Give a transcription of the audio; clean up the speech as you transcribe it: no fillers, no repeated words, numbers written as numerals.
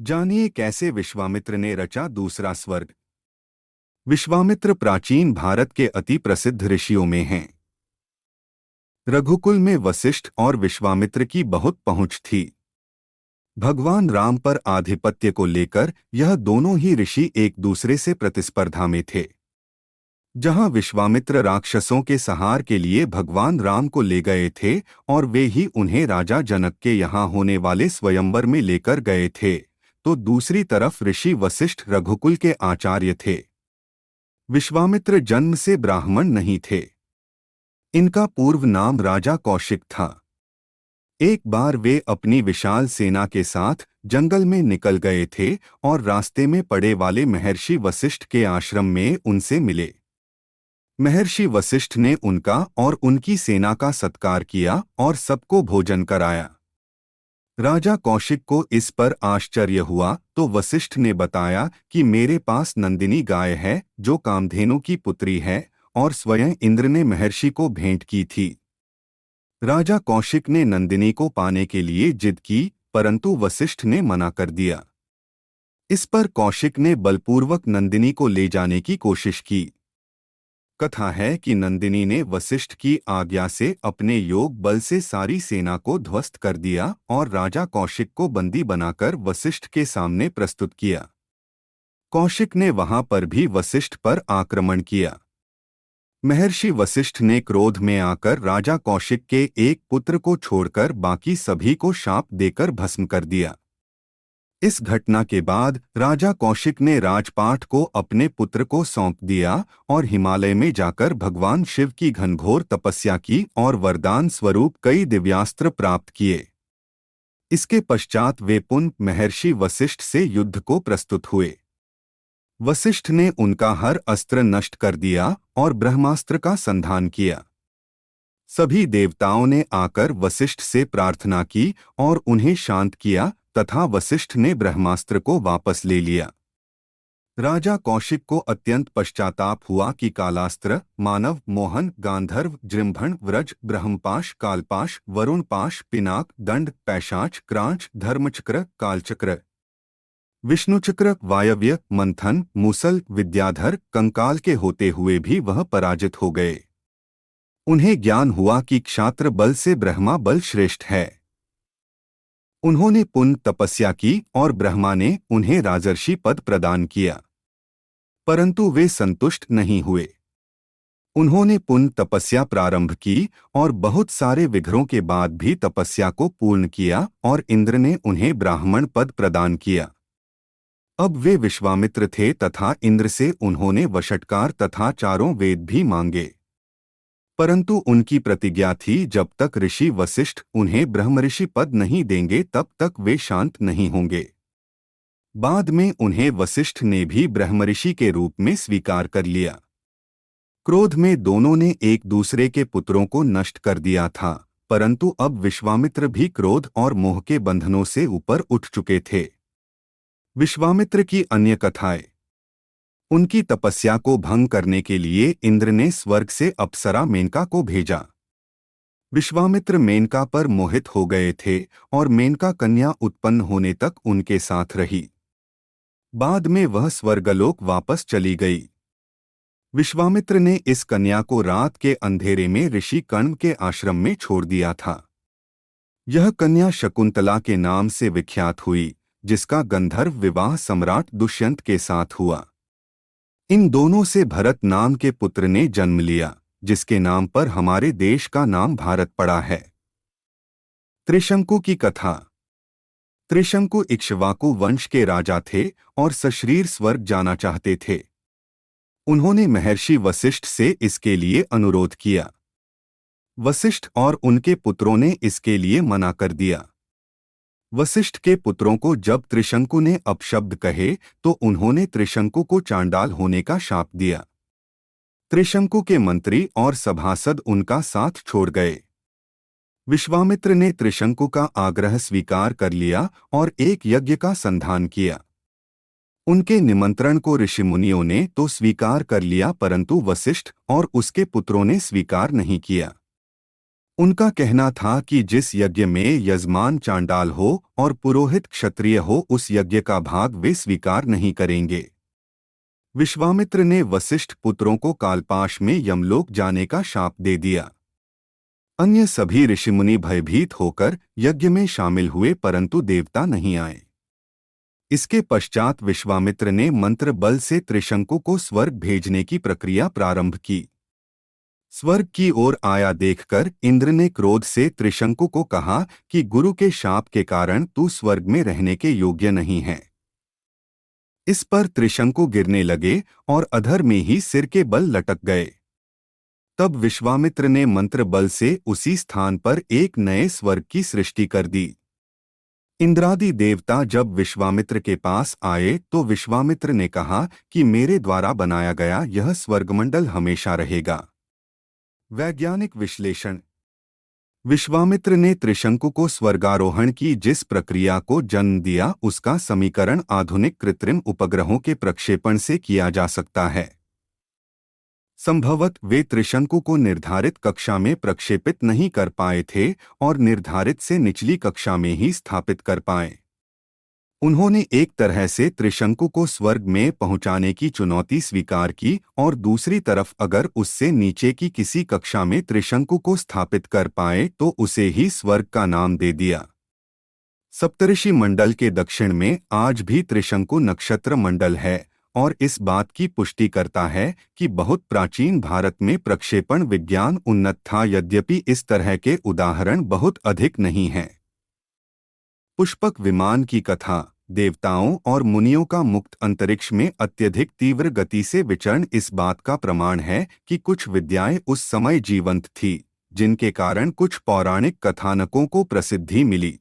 जानिए कैसे विश्वामित्र ने रचा दूसरा स्वर्ग। विश्वामित्र प्राचीन भारत के अति प्रसिद्ध ऋषियों में हैं। रघुकुल में वशिष्ठ और विश्वामित्र की बहुत पहुंच थी। भगवान राम पर आधिपत्य को लेकर यह दोनों ही ऋषि एक दूसरे से प्रतिस्पर्धा में थे। जहां विश्वामित्र राक्षसों के संहार के लिए भगवान राम को ले गए थे और वे ही उन्हें राजा जनक के यहाँ होने वाले स्वयंवर में लेकर गए थे, तो दूसरी तरफ ऋषि वशिष्ठ रघुकुल के आचार्य थे। विश्वामित्र जन्म से ब्राह्मण नहीं थे। इनका पूर्व नाम राजा कौशिक था। एक बार वे अपनी विशाल सेना के साथ जंगल में निकल गए थे और रास्ते में पड़े वाले महर्षि वशिष्ठ के आश्रम में उनसे मिले। महर्षि वशिष्ठ ने उनका और उनकी सेना का सत्कार किया और सबको भोजन कराया। राजा कौशिक को इस पर आश्चर्य हुआ तो वशिष्ठ ने बताया कि मेरे पास नंदिनी गाय है जो कामधेनु की पुत्री है और स्वयं इंद्र ने महर्षि को भेंट की थी। राजा कौशिक ने नंदिनी को पाने के लिए जिद की, परंतु वशिष्ठ ने मना कर दिया। इस पर कौशिक ने बलपूर्वक नंदिनी को ले जाने की कोशिश की। कथा है कि नंदिनी ने वशिष्ठ की आज्ञा से अपने योग बल से सारी सेना को ध्वस्त कर दिया और राजा कौशिक को बंदी बनाकर वशिष्ठ के सामने प्रस्तुत किया। कौशिक ने वहां पर भी वशिष्ठ पर आक्रमण किया। महर्षि वशिष्ठ ने क्रोध में आकर राजा कौशिक के एक पुत्र को छोड़कर बाकी सभी को शाप देकर भस्म कर दिया। इस घटना के बाद राजा कौशिक ने राजपाट को अपने पुत्र को सौंप दिया और हिमालय में जाकर भगवान शिव की घनघोर तपस्या की और वरदान स्वरूप कई दिव्यास्त्र प्राप्त किए। इसके पश्चात वे पुनः महर्षि वशिष्ठ से युद्ध को प्रस्तुत हुए। वशिष्ठ ने उनका हर अस्त्र नष्ट कर दिया और ब्रह्मास्त्र का संधान किया। सभी देवताओं ने आकर वशिष्ठ से प्रार्थना की और उन्हें शांत किया तथा वशिष्ठ ने ब्रह्मास्त्र को वापस ले लिया। राजा कौशिक को अत्यंत पश्चाताप हुआ कि कालास्त्र, मानव, मोहन, गांधर्व, जृंभण, व्रज, ब्रह्मपाश, कालपाश, वरुणपाश, पिनाक, दंड, पैशाच, क्रांच, धर्मचक्र, कालचक्र, विष्णुचक्र, वायव्य, मंथन, मूसल, विद्याधर, कंकाल के होते हुए भी वह पराजित हो गए। उन्हें ज्ञान हुआ कि क्षात्र बल से ब्रह्मा बल श्रेष्ठ है। उन्होंने पुनः तपस्या की और ब्रह्मा ने उन्हें राजर्षि पद प्रदान किया, परंतु वे संतुष्ट नहीं हुए। उन्होंने पुनः तपस्या प्रारंभ की और बहुत सारे विघ्नों के बाद भी तपस्या को पूर्ण किया और इंद्र ने उन्हें ब्राह्मण पद प्रदान किया। अब वे विश्वामित्र थे तथा इंद्र से उन्होंने वषट्कार तथा चारों वेद भी मांगे, परंतु उनकी प्रतिज्ञा थी जब तक ऋषि वशिष्ठ उन्हें ब्रह्मऋषि पद नहीं देंगे तब तक वे शांत नहीं होंगे। बाद में उन्हें वशिष्ठ ने भी ब्रह्मऋषि के रूप में स्वीकार कर लिया। क्रोध में दोनों ने एक दूसरे के पुत्रों को नष्ट कर दिया था, परंतु अब विश्वामित्र भी क्रोध और मोह के बंधनों से ऊपर उठ चुके थे। विश्वामित्र की अन्य कथाएं। उनकी तपस्या को भंग करने के लिए इंद्र ने स्वर्ग से अप्सरा मेनका को भेजा। विश्वामित्र मेनका पर मोहित हो गए थे और मेनका कन्या उत्पन्न होने तक उनके साथ रही। बाद में वह स्वर्गलोक वापस चली गई। विश्वामित्र ने इस कन्या को रात के अंधेरे में ऋषि कण्व के आश्रम में छोड़ दिया था। यह कन्या शकुंतला के नाम से विख्यात हुई, जिसका गंधर्व विवाह सम्राट दुष्यंत के साथ हुआ। इन दोनों से भरत नाम के पुत्र ने जन्म लिया, जिसके नाम पर हमारे देश का नाम भारत पड़ा है। त्रिशंकु की कथा। त्रिशंकु इक्ष्वाकु वंश के राजा थे और सशरीर स्वर्ग जाना चाहते थे। उन्होंने महर्षि वशिष्ठ से इसके लिए अनुरोध किया। वशिष्ठ और उनके पुत्रों ने इसके लिए मना कर दिया। वशिष्ठ के पुत्रों को जब त्रिशंकु ने अपशब्द कहे तो उन्होंने त्रिशंकु को चांडाल होने का शाप दिया। त्रिशंकु के मंत्री और सभासद उनका साथ छोड़ गए। विश्वामित्र ने त्रिशंकु का आग्रह स्वीकार कर लिया और एक यज्ञ का संधान किया। उनके निमंत्रण को ऋषिमुनियों ने तो स्वीकार कर लिया, परंतु वशिष्ठ और उसके पुत्रों ने स्वीकार नहीं किया। उनका कहना था कि जिस यज्ञ में यजमान चांडाल हो और पुरोहित क्षत्रिय हो, उस यज्ञ का भाग वे स्वीकार नहीं करेंगे। विश्वामित्र ने वशिष्ठ पुत्रों को कालपाश में यमलोक जाने का शाप दे दिया। अन्य सभी ऋषिमुनि भयभीत होकर यज्ञ में शामिल हुए, परंतु देवता नहीं आए। इसके पश्चात विश्वामित्र ने मंत्र बल से त्रिशंकु को स्वर्ग भेजने की प्रक्रिया प्रारंभ की। स्वर्ग की ओर आया देखकर इंद्र ने क्रोध से त्रिशंकु को कहा कि गुरु के शाप के कारण तू स्वर्ग में रहने के योग्य नहीं है। इस पर त्रिशंकु गिरने लगे और अधर में ही सिर के बल लटक गए। तब विश्वामित्र ने मंत्र बल से उसी स्थान पर एक नए स्वर्ग की सृष्टि कर दी। इंद्रादि देवता जब विश्वामित्र के पास आए तो विश्वामित्र ने कहा कि मेरे द्वारा बनाया गया यह स्वर्गमंडल हमेशा रहेगा। वैज्ञानिक विश्लेषण। विश्वामित्र ने त्रिशंकु को स्वर्गारोहण की जिस प्रक्रिया को जन्म दिया, उसका समीकरण आधुनिक कृत्रिम उपग्रहों के प्रक्षेपण से किया जा सकता है। संभवतः वे त्रिशंकु को निर्धारित कक्षा में प्रक्षेपित नहीं कर पाए थे और निर्धारित से निचली कक्षा में ही स्थापित कर पाए। उन्होंने एक तरह से त्रिशंकु को स्वर्ग में पहुंचाने की चुनौती स्वीकार की और दूसरी तरफ अगर उससे नीचे की किसी कक्षा में त्रिशंकु को स्थापित कर पाए तो उसे ही स्वर्ग का नाम दे दिया। सप्तऋषि मंडल के दक्षिण में आज भी त्रिशंकु नक्षत्र मंडल है और इस बात की पुष्टि करता है कि बहुत प्राचीन भारत में प्रक्षेपण विज्ञान उन्नत था, यद्यपि इस तरह के उदाहरण बहुत अधिक नहीं हैं। पुष्पक विमान की कथा। देवताओं और मुनियों का मुक्त अंतरिक्ष में अत्यधिक तीव्र गति से विचरण इस बात का प्रमाण है कि कुछ विद्याएं उस समय जीवंत थी, जिनके कारण कुछ पौराणिक कथानकों को प्रसिद्धि मिली।